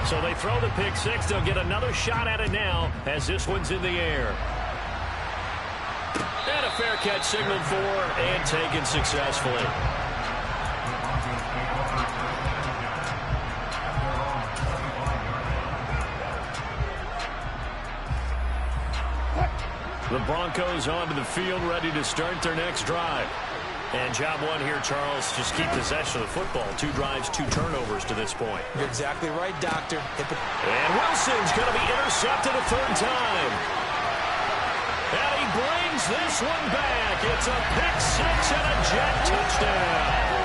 So they throw the pick six. They'll get another shot at it now as this one's in the air. And a fair catch signaled for and taken successfully. The Broncos onto the field, ready to start their next drive. And job one here, Charles, just keep possession of the football. 2 drives, 2 turnovers to this point. You're exactly right, Doctor. And Wilson's going to be intercepted a third time. And he brings this one back. It's a pick six and a jet touchdown.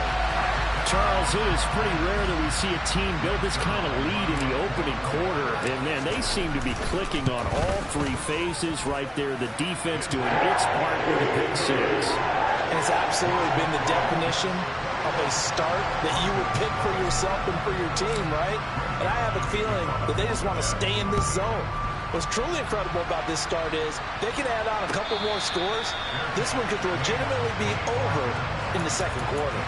Charles, it is pretty rare that we see a team build this kind of lead in the opening quarter. And, man, they seem to be clicking on all 3 phases right there. The defense doing its part with a pick six. And it's absolutely been the definition of a start that you would pick for yourself and for your team, right? And I have a feeling that they just want to stay in this zone. What's truly incredible about this start is they can add on a couple more scores. This one could legitimately be over in the second quarter.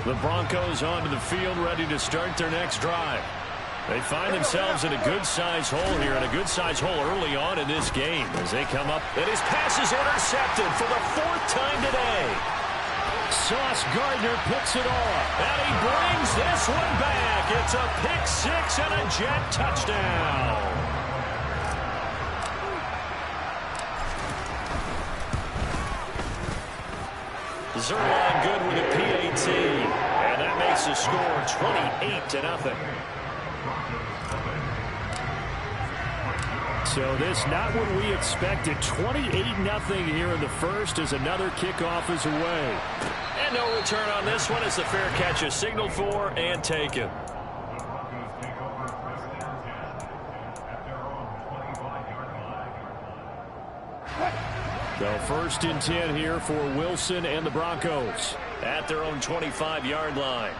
The Broncos onto the field, ready to start their next drive. They find themselves in a good-sized hole here, and a good-sized hole early on in this game as they come up. And his pass is intercepted for the 4th time today. Sauce Gardner picks it off. And he brings this one back. It's a pick six and a jet touchdown. Zerline good with a PAT, and that makes the score 28-0. So this not what we expected. 28-0 here in the first as another kickoff is away. And no return on this one as the fair catch is signaled for and taken. So 1st and 10 here for Wilson and the Broncos. At their own 25-yard line.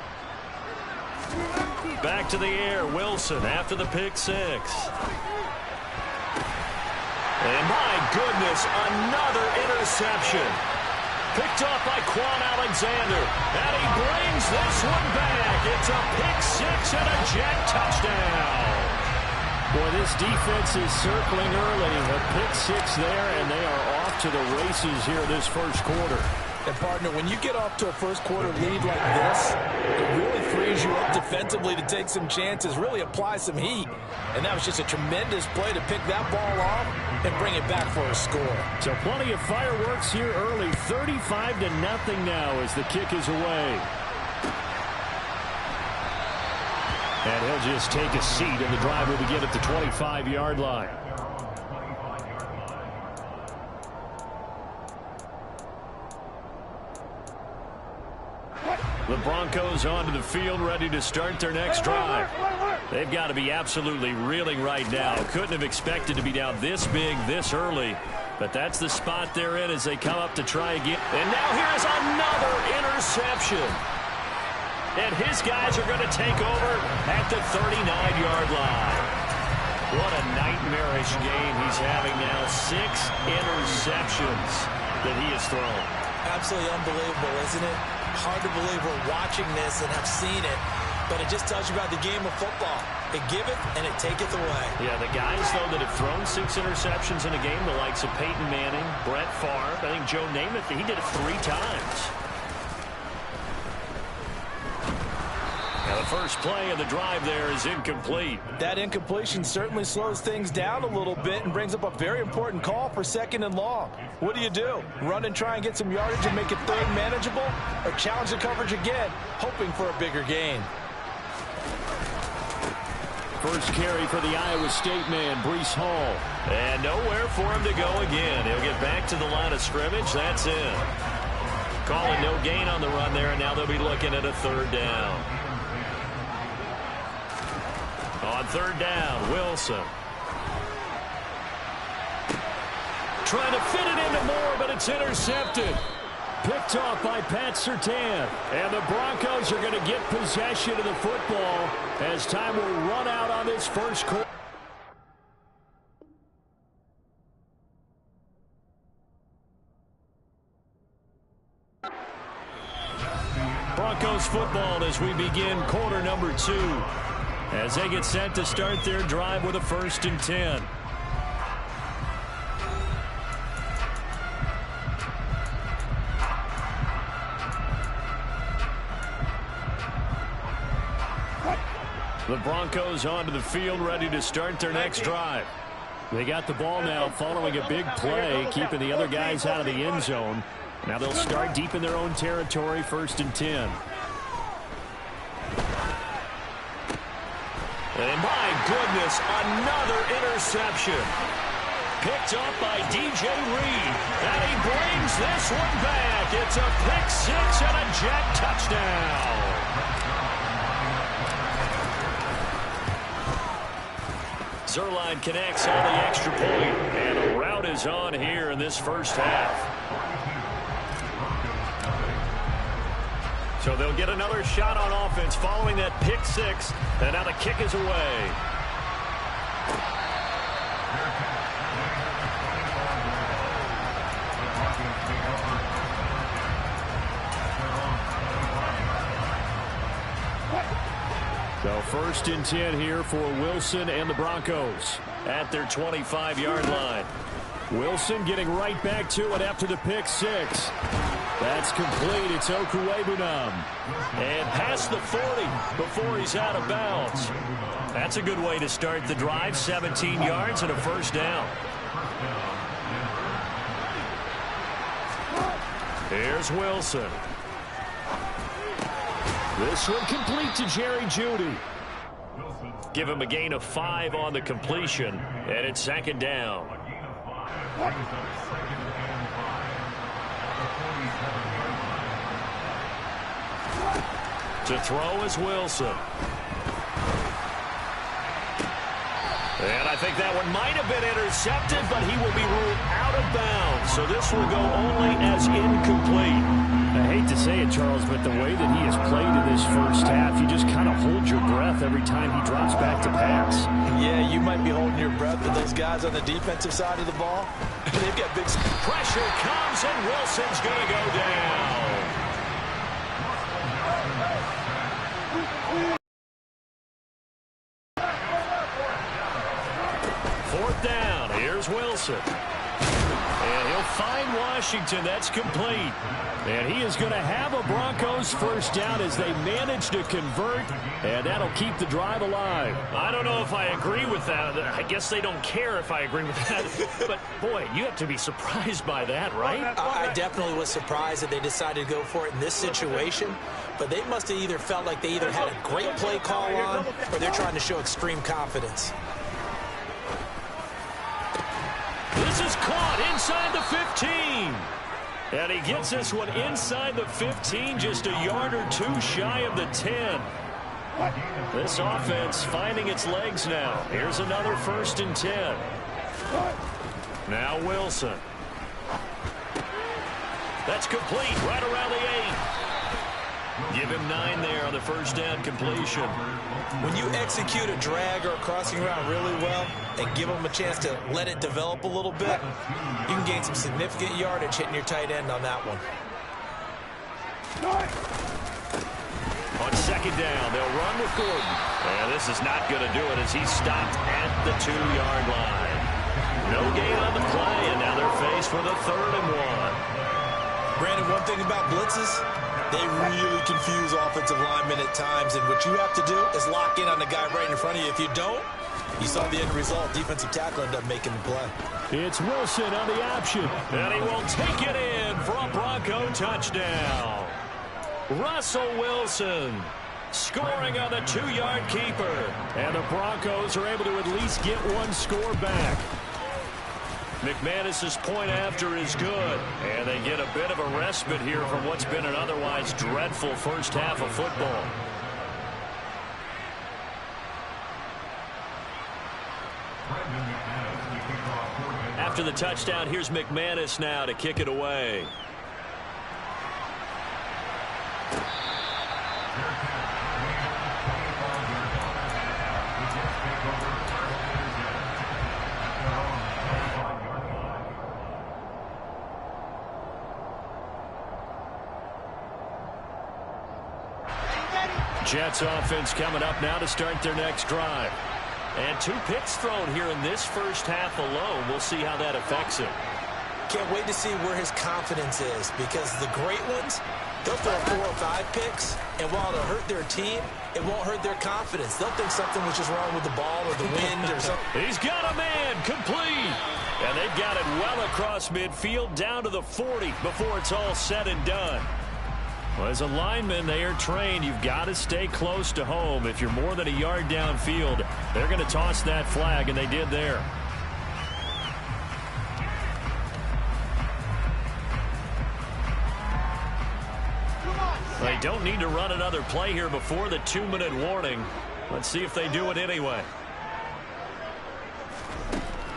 Back to the air, Wilson after the pick six. And my goodness, another interception. Picked off by Quan Alexander. And he brings this one back. It's a pick six and a jet touchdown. Boy, this defense is circling early. A pick six there, and they are off to the races here this first quarter. And, partner, when you get off to a first-quarter lead like this, it really frees you up defensively to take some chances, really apply some heat. And that was just a tremendous play to pick that ball off and bring it back for a score. So plenty of fireworks here early. 35-0 now as the kick is away. And he'll just take a seat, and the drive will begin at the 25-yard line. The Broncos onto the field, ready to start their next drive. They've got to be absolutely reeling right now. Couldn't have expected to be down this big, this early. But that's the spot they're in as they come up to try again. And now here's another interception. And his guys are going to take over at the 39-yard line. What a nightmarish game he's having now. 6 interceptions that he has thrown. Absolutely unbelievable, isn't it? Hard to believe we're watching this and have seen it. But it just tells you about the game of football. It giveth and it taketh away. Yeah, the guys, though, that have thrown 6 interceptions in a game, the likes of Peyton Manning, Brett Favre, I think Joe Namath, he did it 3 times. Now the first play of the drive there is incomplete. That incompletion certainly slows things down a little bit and brings up a very important call for 2nd and long. What do? Run and try and get some yardage and make it 3rd manageable? Or challenge the coverage again, hoping for a bigger gain? First carry for the Iowa State man, Breece Hall. And nowhere for him to go again. He'll get back to the line of scrimmage. That's it. Calling no gain on the run there, and now they'll be looking at a 3rd down. On 3rd down, Wilson. Trying to fit it into Moore, but it's intercepted. Picked off by Pat Surtain. And the Broncos are going to get possession of the football as time will run out on this first quarter. Broncos football as we begin quarter number 2. As they get set to start their drive with a 1st and 10. The Broncos onto the field, ready to start their next drive. They got the ball now following a big play, keeping the other guys out of the end zone. Now they'll start deep in their own territory, 1st and 10. And my goodness, another interception. Picked up by DJ Reed. And he brings this one back. It's a pick 6 and a Jet touchdown. Zuerlein connects on the extra point, and a rout is on here in this first half. So they'll get another shot on offense following that pick 6, and now the kick is away. So 1st and 10 here for Wilson and the Broncos at their 25-yard line. Wilson getting right back to it after the pick 6. That's complete. It's Okwuegbunam. And past the 40 before he's out of bounds. That's a good way to start the drive. 17 yards and a 1st down. Here's Wilson. This one complete to Jerry Jeudy. Give him a gain of 5 on the completion, and it's 2nd down. To throw is Wilson. And I think that one might have been intercepted, but he will be ruled out of bounds. So this will go only as incomplete. I hate to say it, Charles, but the way that he has played in this first half, you just kind of hold your breath every time he drops back to pass. Yeah, you might be holding your breath, but those guys on the defensive side of the ball, they've got big... Pressure comes, and Wilson's going to go down. Fourth down. Here's Wilson. And he'll find Washington. That's complete. And he is going to have a Broncos 1st down as they manage to convert, and that'll keep the drive alive. I don't know if I agree with that. I guess they don't care if I agree with that. But, boy, you have to be surprised by that, right? I definitely was surprised that they decided to go for it in this situation. But they must have either felt like they either had a great play call on or they're trying to show extreme confidence. This is caught inside the 15. And he gets this one inside the 15, just a yard or 2 shy of the 10. This offense finding its legs now. Here's another 1st and 10. Now Wilson. That's complete right around the 8. Give him 9 there on the 1st down completion. When you execute a drag or a crossing route really well and give them a chance to let it develop a little bit, you can gain some significant yardage hitting your tight end on that one. On 2nd down, they'll run with Gordon. And this is not going to do it as he's stopped at the 2-yard line. No gain on the play, and now they're faced with a 3rd and 1. Brandon, one thing about blitzes, they really confuse offensive linemen at times, and what you have to do is lock in on the guy right in front of you. If you don't, you saw the end result. Defensive tackle ended up making the play. It's Wilson on the option, and he will take it in for a Bronco touchdown. Russell Wilson scoring on the 2-yard keeper, and the Broncos are able to at least get one score back. McManus's point after is good, and they get a bit of a respite here from what's been an otherwise dreadful first half of football. After the touchdown, here's McManus now to kick it away. Jets offense coming up now to start their next drive. And 2 picks thrown here in this first half alone. We'll see how that affects him. Can't wait to see where his confidence is, because the great ones, they'll throw 4 or 5 picks, and while it'll hurt their team, it won't hurt their confidence. They'll think something was just wrong with the ball or the wind or something. He's got a man, complete. And they've got it well across midfield down to the 40 before it's all said and done. Well, as a lineman, they are trained. You've got to stay close to home. If you're more than a yard downfield, they're going to toss that flag, and they did there. They don't need to run another play here before the 2-minute warning. Let's see if they do it anyway.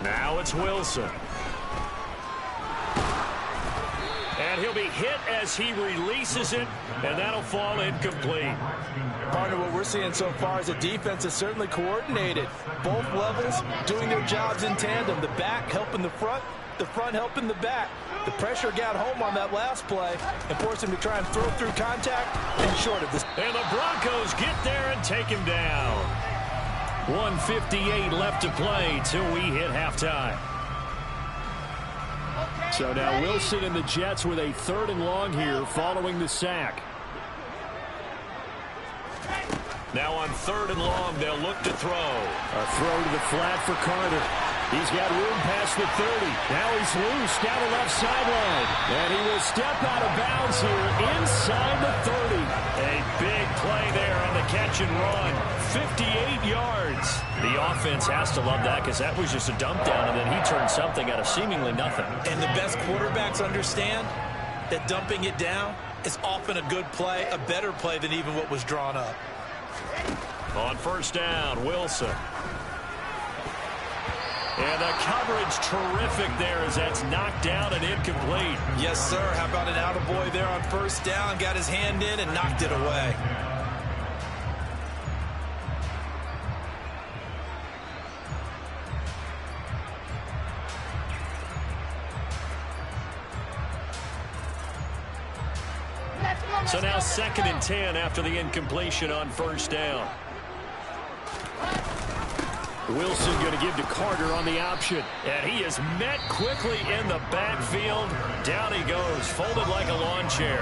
Now it's Wilson. And he'll be hit as he releases it, and that'll fall incomplete. Partner, what we're seeing so far is the defense is certainly coordinated. Both levels doing their jobs in tandem. The back helping the front helping the back. The pressure got home on that last play and forced him to try and throw through contact and short of this. And the Broncos get there and take him down. 1:58 left to play till we hit halftime. So now Wilson and the Jets with a 3rd and long here following the sack. Now on 3rd and long, they'll look to throw. A throw to the flat for Carter. He's got room past the 30. Now he's loose down the left sideline. And he will step out of bounds here inside the 30. A big play there on the catch and run. 58 yards. The offense has to love that, because that was just a dump down, and then he turned something out of seemingly nothing. And the best quarterbacks understand that dumping it down is often a good play, a better play than even what was drawn up. On 1st down, Wilson. And the coverage terrific there as that's knocked down and incomplete. Yes, sir. How about an attaboy there on 1st down? Got his hand in and knocked it away. So now 2nd and 10 after the incompletion on 1st down. Wilson going to give to Carter on the option. And he is met quickly in the backfield. Down he goes, folded like a lawn chair.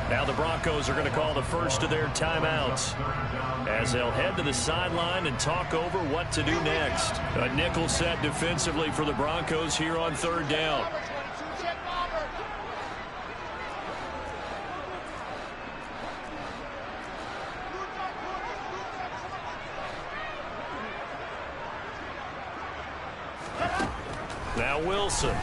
Now the Broncos are going to call the first of their timeouts, as they'll head to the sideline and talk over what to do next. A nickel set defensively for the Broncos here on 3rd down. Now Wilson.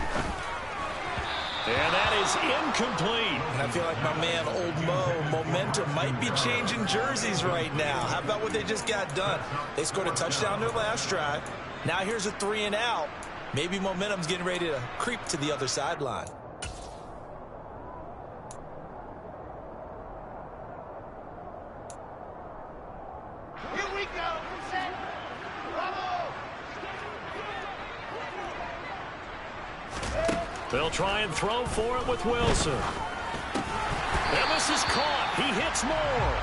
And that is incomplete. And I feel like my man, Old Mo, momentum might be changing jerseys right now. How about what they just got done? They scored a touchdown their last drive. Now here's a 3 and out. Maybe momentum's getting ready to creep to the other sideline. Here we go. Set. Bravo. They'll try and throw for it with Wilson. And this is caught. He hits more.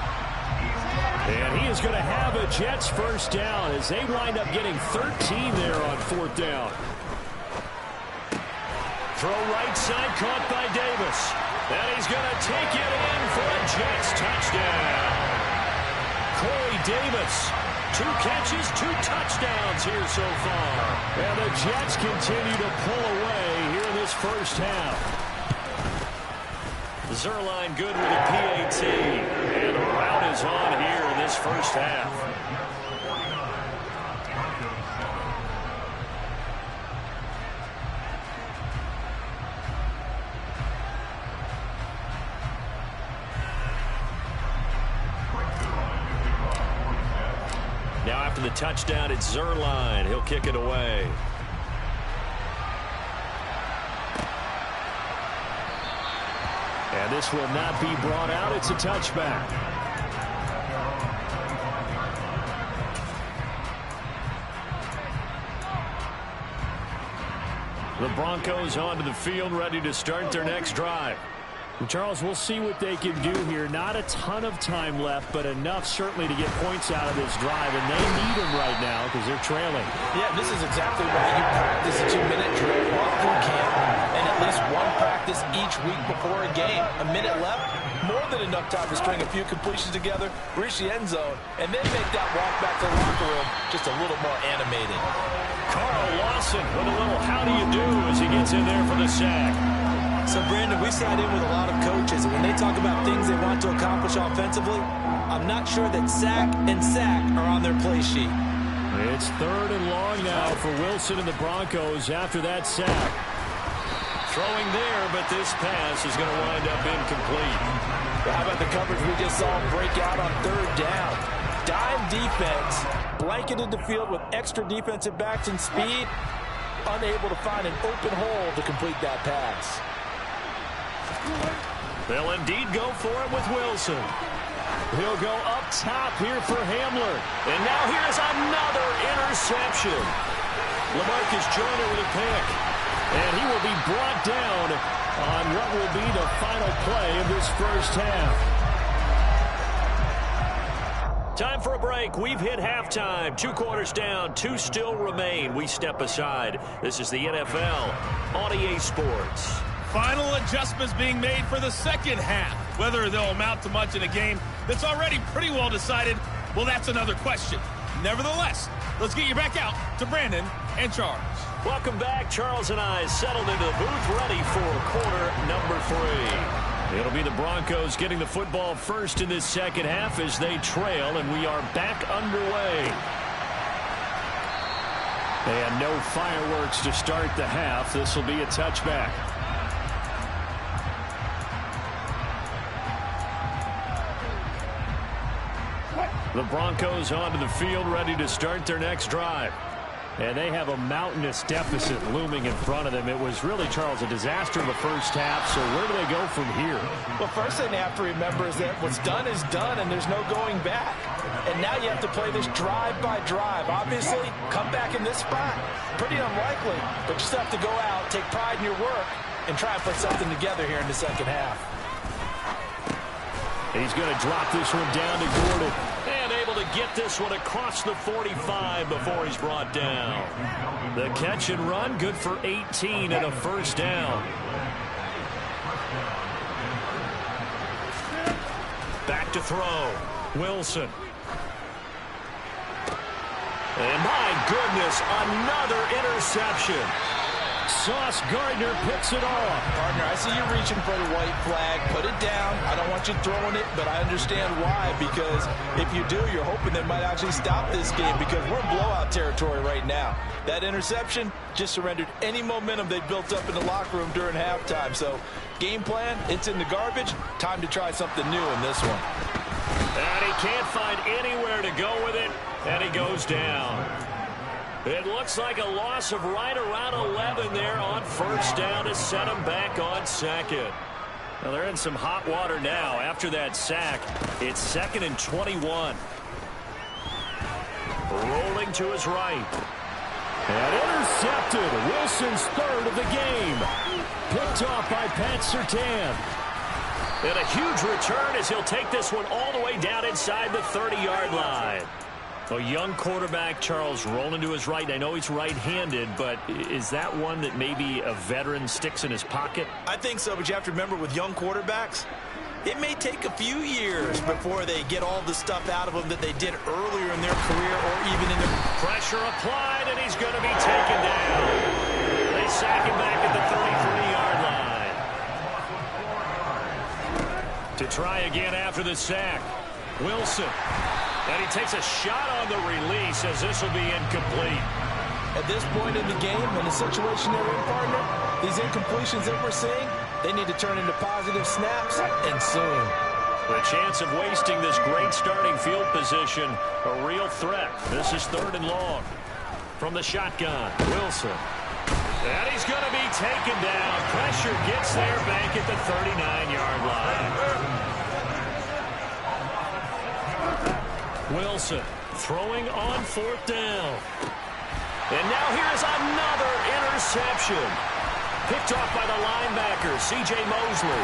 And he is going to have a Jets 1st down as they wind up getting 13 there on 4th down. Throw right side, caught by Davis. And he's going to take it in for a Jets touchdown. Corey Davis, 2 catches, 2 touchdowns here so far. And the Jets continue to pull away here in this first half. Zuerlein good with a PAT. And the rout is on here in this first half. Now after the touchdown, it's Zuerlein. He'll kick it away. And this will not be brought out. It's a touchback. The Broncos onto the field, ready to start their next drive. Charles, we'll see what they can do here. Not a ton of time left, but enough certainly to get points out of this drive, and they need them right now because they're trailing. Yeah, this is exactly why you practice a 2-minute drill all through camp, and at least one practice each week before a game. A minute left, more than enough time to string a few completions together, reach the end zone, and then make that walk back to the locker room just a little more animated. Carl Lawson with a little how do you do as he gets in there for the sack. So, Brandon, we sat in with a lot of coaches, and when they talk about things they want to accomplish offensively, I'm not sure that sack and sack are on their play sheet. It's 3rd and long now for Wilson and the Broncos after that sack. Throwing there, but this pass is going to wind up incomplete. Well, how about the coverage we just saw break out on 3rd down? Dime defense, blanketed the field with extra defensive backs and speed, unable to find an open hole to complete that pass. They'll indeed go for it with Wilson. He'll go up top here for Hamler. And now here's another interception. LaMarcus Joyner with a pick. And he will be brought down on what will be the final play of this first half. Time for a break. We've hit halftime. 2 quarters down. 2 still remain. We step aside. This is the NFL on EA Sports. Final adjustments being made for the second half. Whether they'll amount to much in a game that's already pretty well decided, well, that's another question. Nevertheless, let's get you back out to Brandon and Charles. Welcome back. Charles and I settled into the booth, ready for quarter number 3. It'll be the Broncos getting the football first in this second half as they trail, and we are back underway. And no fireworks to start the half. This will be a touchback. The Broncos onto the field, ready to start their next drive. And they have a mountainous deficit looming in front of them. It was really, Charles, a disaster in the first half. So where do they go from here? Well, first thing they have to remember is that what's done is done, and there's no going back. And now you have to play this drive by drive. Obviously, come back in this spot. Pretty unlikely, but you just have to go out, take pride in your work, and try and put something together here in the second half. He's going to drop this one down to Gordon. And able to get this one across the 45 before he's brought down. The catch and run, good for 18 and a first down. Back to throw. Wilson. And my goodness, another interception. Sauce Gardner picks it off. Partner, I see you reaching for the white flag. Put it down. I don't want you throwing it, but I understand why, because if you do, you're hoping they might actually stop this game, because we're in blowout territory right now. That interception just surrendered any momentum they built up in the locker room during halftime. So game plan, it's in the garbage. Time to try something new in this one. And he can't find anywhere to go with it, and he goes down. It looks like a loss of right around 11 there on first down to set him back on second. Well, they're in some hot water now after that sack. It's 2nd and 21. Rolling to his right. And intercepted. Wilson's 3rd of the game. Picked off by Pat Surtain. And a huge return as he'll take this one all the way down inside the 30-yard line. A young quarterback, Charles, rolling to his right. I know he's right-handed, but is that one that maybe a veteran sticks in his pocket? I think so, but you have to remember with young quarterbacks, it may take a few years before they get all the stuff out of them that they did earlier in their career or even in their... Pressure applied, and he's going to be taken down. They sack him back at the 33-yard line. To try again after the sack, Wilson. And he takes a shot on the release as this will be incomplete. At this point in the game, in the situation they're in, partner, these incompletions that we're seeing, they need to turn into positive snaps, and soon. The chance of wasting this great starting field position, a real threat. This is 3rd and long. From the shotgun, Wilson. And he's going to be taken down. Pressure gets there back at the 39-yard line. Wilson throwing on 4th down. And now here's another interception. Picked off by the linebacker, C.J. Mosley.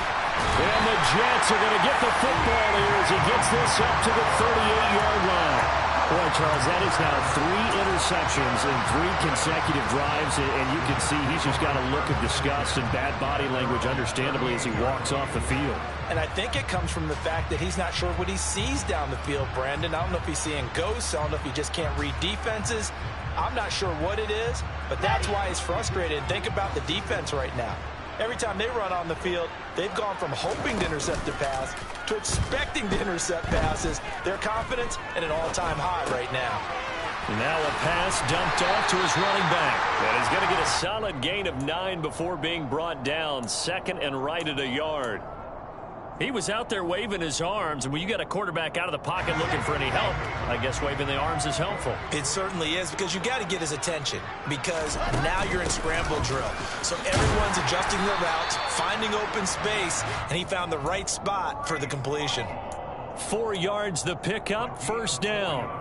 And the Jets are going to get the football here as he gets this up to the 38-yard line. Boy, Charles, that is now 3 interceptions in 3 consecutive drives, and you can see he's just got a look of disgust and bad body language, understandably, as he walks off the field. And I think it comes from the fact that he's not sure what he sees down the field, Brandon. I don't know if he's seeing ghosts. I don't know if he just can't read defenses. I'm not sure what it is, but that's why he's frustrated. And think about the defense right now. Every time they run on the field, they've gone from hoping to intercept a pass to expecting to intercept passes. Their confidence at an all-time high right now. Now a pass dumped off to his running back. And he's going to get a solid gain of 9 before being brought down. 2nd and right at a yard. He was out there waving his arms, and when you got a quarterback out of the pocket looking for any help, I guess waving the arms is helpful. It certainly is, because you got to get his attention, because now you're in scramble drill. So everyone's adjusting their routes, finding open space, and he found the right spot for the completion. 4 yards the pickup, 1st down.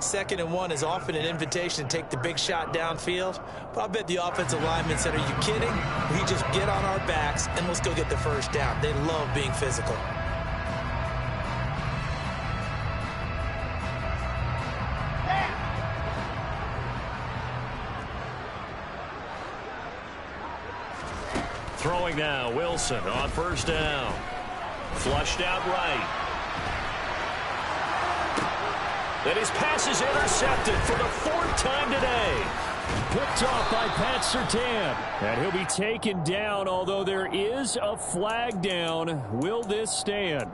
2nd and 1 is often an invitation to take the big shot downfield. But I bet the offensive lineman said, are you kidding? We just get on our backs and let's go get the 1st down. They love being physical. Throwing now, Wilson on 1st down. Flushed out right. And his pass is intercepted for the 4th time today. Picked off by Pat Surtain. And he'll be taken down, although there is a flag down. Will this stand?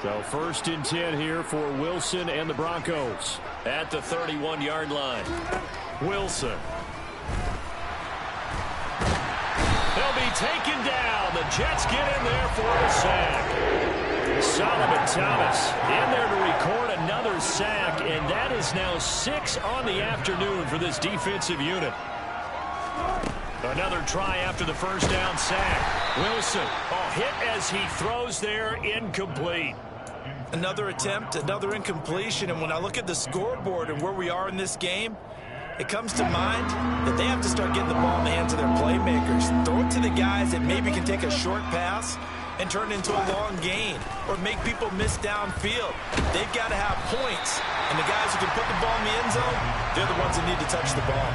So 1st and 10 here for Wilson and the Broncos at the 31-yard line. Wilson. They'll be taken down. The Jets get in there for the sack. Solomon Thomas in there to record another sack, and that is now 6 on the afternoon for this defensive unit. Another try after the 1st down sack. Wilson, hit as he throws there, incomplete. Another attempt, another incompletion, and when I look at the scoreboard and where we are in this game, it comes to mind that they have to start getting the ball in the hands of their playmakers. Throw it to the guys that maybe can take a short pass and turn it into a long gain or make people miss downfield. They've got to have points, and the guys who can put the ball in the end zone, they're the ones that need to touch the ball.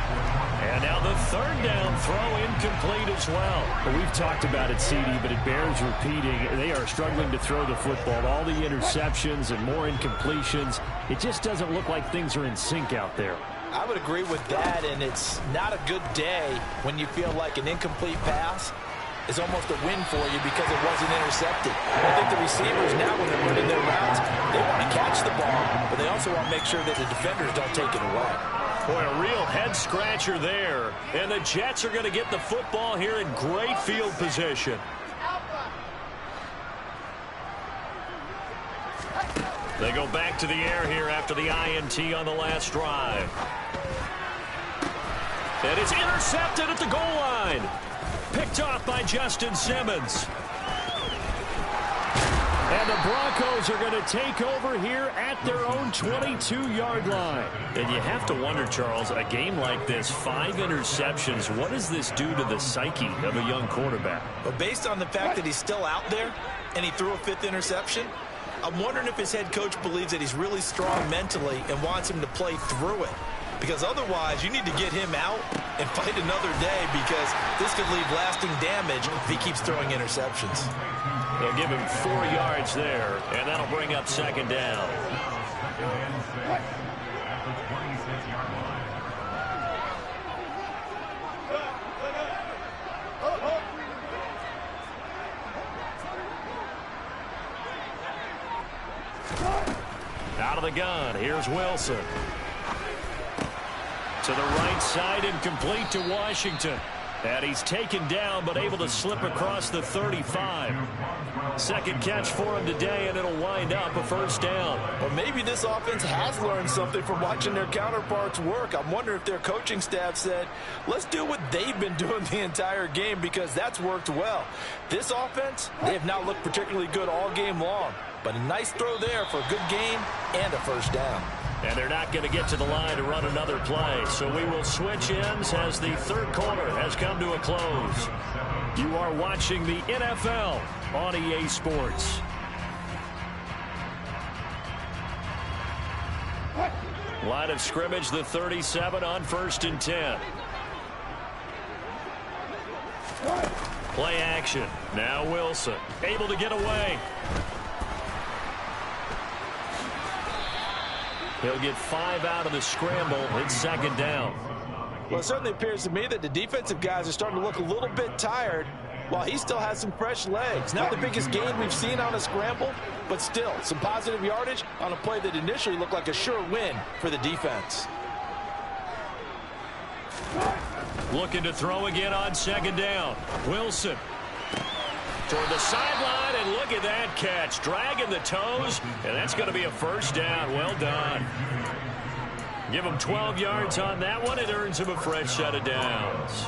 And now the 3rd down throw incomplete as well. We've talked about it, CD, but it bears repeating. They are struggling to throw the football. All the interceptions and more incompletions. It just doesn't look like things are in sync out there. I would agree with that, and it's not a good day when you feel like an incomplete pass is almost a win for you because it wasn't intercepted. I think the receivers now, when they're running their routes, they want to catch the ball, but they also want to make sure that the defenders don't take it away. Boy, a real head-scratcher there. And the Jets are going to get the football here in great field position. They go back to the air here after the INT on the last drive. And it's intercepted at the goal line. Picked off by Justin Simmons. And the Broncos are going to take over here at their own 22-yard line. And you have to wonder, Charles, a game like this, 5 interceptions, what does this do to the psyche of a young quarterback? But based on the fact that he's still out there and he threw a 5th interception, I'm wondering if his head coach believes that he's really strong mentally and wants him to play through it. Because otherwise, you need to get him out and fight another day, because this could leave lasting damage if he keeps throwing interceptions. They'll give him 4 yards there, and that'll bring up 2nd down. Out of the gun, here's Wilson. To the right side and complete to Washington. And he's taken down but able to slip across the 35. 2nd catch for him today, and it'll wind up a 1st down. Well, maybe this offense has learned something from watching their counterparts work. I'm wondering if their coaching staff said, let's do what they've been doing the entire game, because that's worked well. This offense, they have not looked particularly good all game long. But a nice throw there for a good gain and a 1st down. And they're not going to get to the line to run another play. So we will switch ends as the third quarter has come to a close. You are watching the NFL on EA Sports. Line of scrimmage, the 37 on 1st and 10. Play action. Now Wilson able to get away. He'll get 5 out of the scramble. It's 2nd down. Well, it certainly appears to me that the defensive guys are starting to look a little bit tired while he still has some fresh legs. Not the biggest gain we've seen on a scramble, but still some positive yardage on a play that initially looked like a sure win for the defense. Looking to throw again on 2nd down. Wilson toward the sideline, and look at that catch. Dragging the toes, and that's going to be a 1st down. Well done. Give him 12 yards on that one. It earns him a fresh set of downs.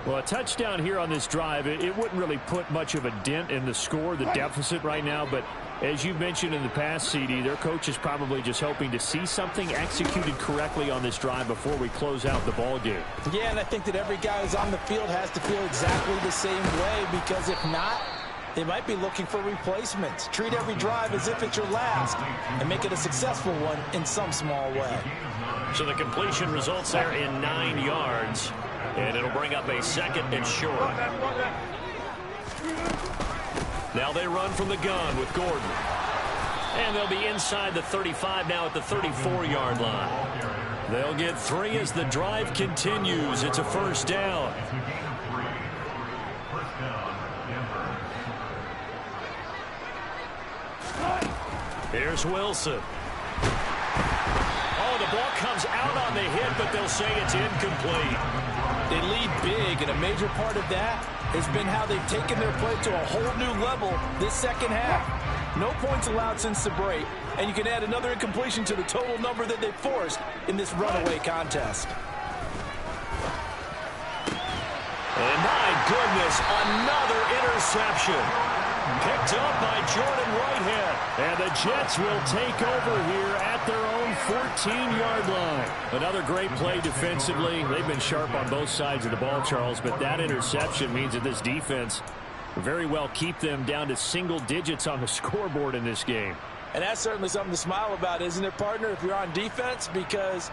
Well, a touchdown here on this drive, it wouldn't really put much of a dent in the score, the deficit right now. But as you mentioned in the past, CD, their coach is probably just hoping to see something executed correctly on this drive before we close out the ball game. Yeah, and I think that every guy who's on the field has to feel exactly the same way, because if not, they might be looking for replacements. Treat every drive as if it's your last and make it a successful one in some small way. So the completion results there in 9 yards. And it'll bring up a 2nd and short. Now they run from the gun with Gordon. And they'll be inside the 35 now at the 34-yard line. They'll get 3 as the drive continues. It's a 1st down. Here's Wilson. Oh, the ball comes out on the hit, but they'll say it's incomplete. They lead big, and a major part of that has been how they've taken their play to a whole new level this 2nd half. No points allowed since the break, and you can add another incompletion to the total number that they forced in this runaway contest. And my goodness, another interception. Picked up by Jordan Whitehead. And the Jets will take over here at their own 14-yard line. Another great play defensively. They've been sharp on both sides of the ball, Charles, but that interception means that this defense very well keep them down to single digits on the scoreboard in this game. And that's certainly something to smile about, isn't it, partner, if you're on defense? Because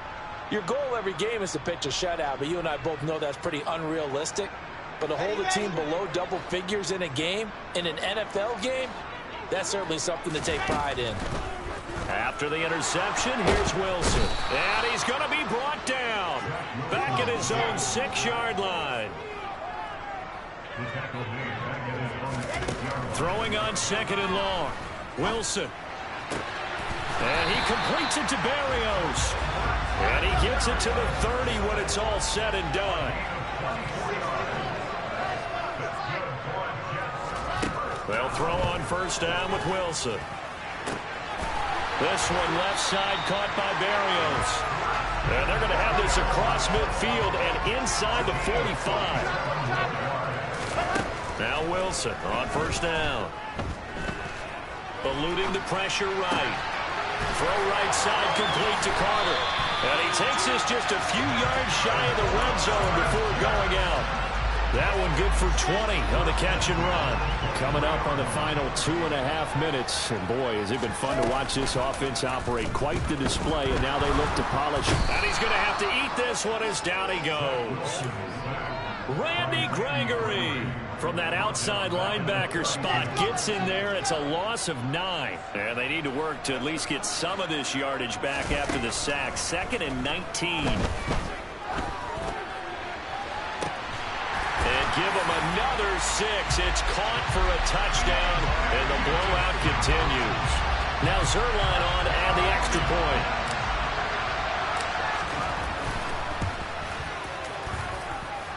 your goal every game is to pitch a shutout, but you and I both know that's pretty unrealistic. But to hold a team below double figures in a game, in an NFL game, that's certainly something to take pride in. After the interception, here's Wilson. And he's going to be brought down. Back at his own 6-yard line. Throwing on 2nd and long. Wilson. And he completes it to Berrios. And he gets it to the 30 when it's all said and done. They'll throw on 1st down with Wilson. This one left side caught by Berrios. And they're going to have this across midfield and inside the 45. Now Wilson on 1st down. Eluding the pressure right. Throw right side complete to Carter. And he takes this just a few yards shy of the red zone before going out. That one good for 20 on the catch and run. Coming up on the final 2.5 minutes. And boy, has it been fun to watch this offense operate. Quite the display, and now they look to polish. And he's going to have to eat this one as down he goes. Randy Gregory from that outside linebacker spot gets in there. It's a loss of 9. And they need to work to at least get some of this yardage back after the sack. 2nd and 19. Give him another 6. It's caught for a touchdown, and the blowout continues. Now Zuerlein on and the extra point.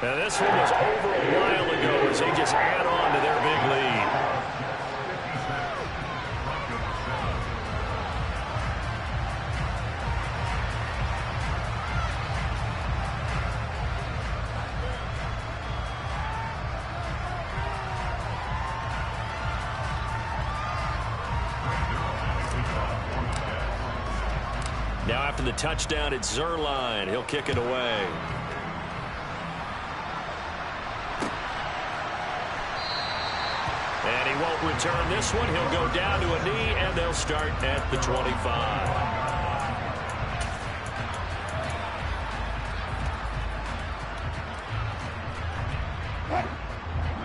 And this one was over a while ago as they just add on to their big lead. Now after the touchdown, it's Zuerlein. He'll kick it away. And he won't return this one. He'll go down to a knee, and they'll start at the 25.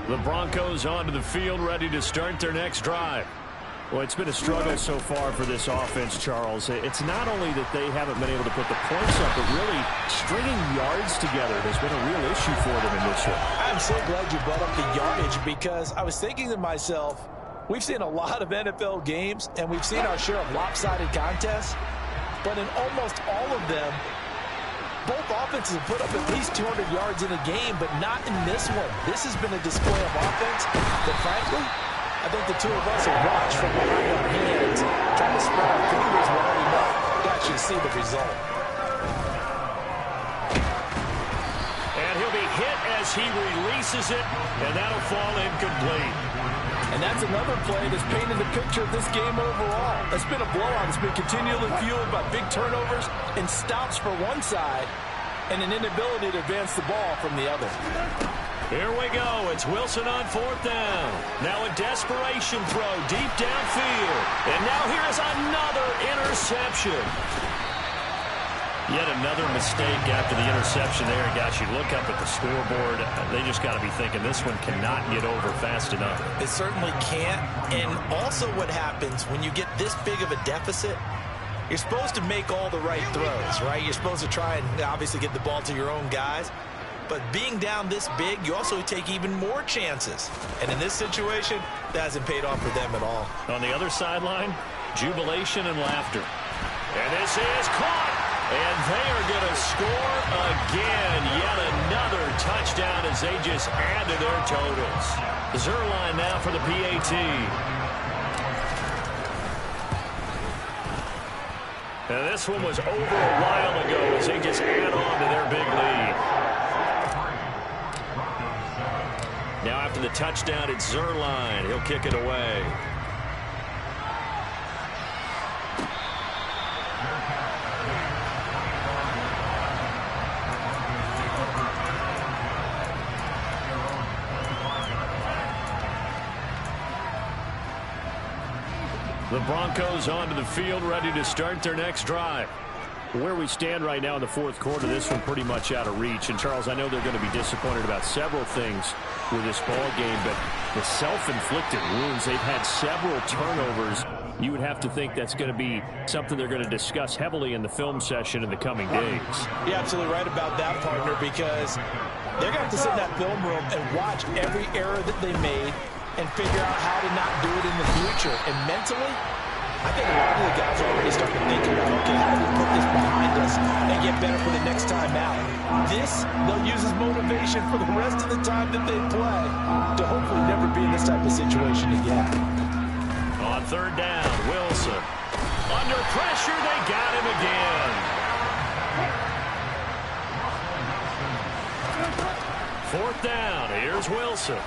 The Broncos onto the field, ready to start their next drive. Well, it's been a struggle so far for this offense, Charles. It's not only that they haven't been able to put the points up, but really stringing yards together has been a real issue for them in this one. I'm so glad you brought up the yardage, because I was thinking to myself, we've seen a lot of NFL games, and we've seen our share of lopsided contests, but in almost all of them, both offenses have put up at least 200 yards in a game, but not in this one. This has been a display of offense that, frankly, I think the two of us have watched from behind our hands, trying to spread our fingers well enough to actually see the result. And he'll be hit as he releases it, and that'll fall incomplete. And that's another play that's painted the picture of this game overall. It's been a blowout. It's been continually fueled by big turnovers and stops for one side and an inability to advance the ball from the other. Here we go. It's Wilson on fourth down. Now a desperation throw deep downfield. And now here is another interception. Yet another mistake after the interception there. Guys, you look up at the scoreboard, they just got to be thinking this one cannot get over fast enough. It certainly can't. And also what happens when you get this big of a deficit, you're supposed to make all the right throws, right? You're supposed to try and obviously get the ball to your own guys. But being down this big, you also take even more chances. And in this situation, that hasn't paid off for them at all. On the other sideline, jubilation and laughter. And this is caught. And they are going to score again. Yet another touchdown as they just add to their totals. Zuerlein now for the PAT. And this one was over a while ago as they just add on to their big lead. Now after the touchdown, it's Zuerlein. He'll kick it away. The Broncos onto the field, ready to start their next drive. Where we stand right now in the fourth quarter, this one pretty much out of reach. And, Charles, I know they're going to be disappointed about several things with this ball game, but the self-inflicted wounds, they've had several turnovers. You would have to think that's going to be something they're going to discuss heavily in the film session in the coming days. You're absolutely right about that, partner, because they're going to have to sit in that film room and watch every error that they made and figure out how to not do it in the future. And mentally, I think a lot of the guys are already starting to think about, okay, how do we put this behind us and get better for the next time out? This, they'll use as motivation for the rest of the time that they play to hopefully never be in this type of situation again. On third down, Wilson. Under pressure, they got him again. Fourth down, here's Wilson.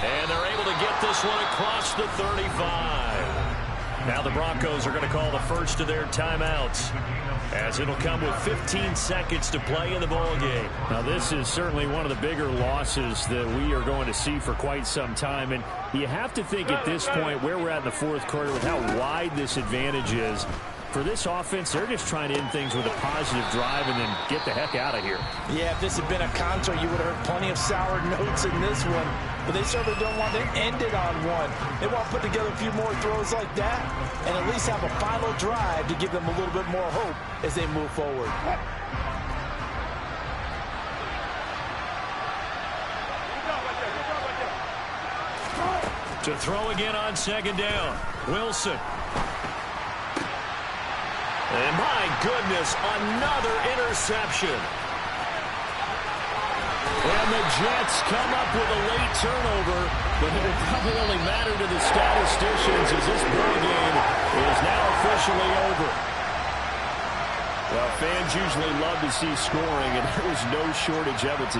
And they're able to get this one across the 35. Now the Broncos are going to call the first of their timeouts, as it'll come with 15 seconds to play in the ballgame. Now this is certainly one of the bigger losses that we are going to see for quite some time. And you have to think at this point where we're at in the fourth quarter with how wide this advantage is. For this offense, they're just trying to end things with a positive drive and then get the heck out of here. Yeah, if this had been a concert, you would have heard plenty of sour notes in this one. But they certainly don't want to end it on one. They want to put together a few more throws like that and at least have a final drive to give them a little bit more hope as they move forward. To throw again on second down, Wilson. And my goodness, another interception. And the Jets come up with a late turnover, but it will probably only matter to the statisticians as this ball game is now officially over. Well, fans usually love to see scoring, and there was no shortage of it today.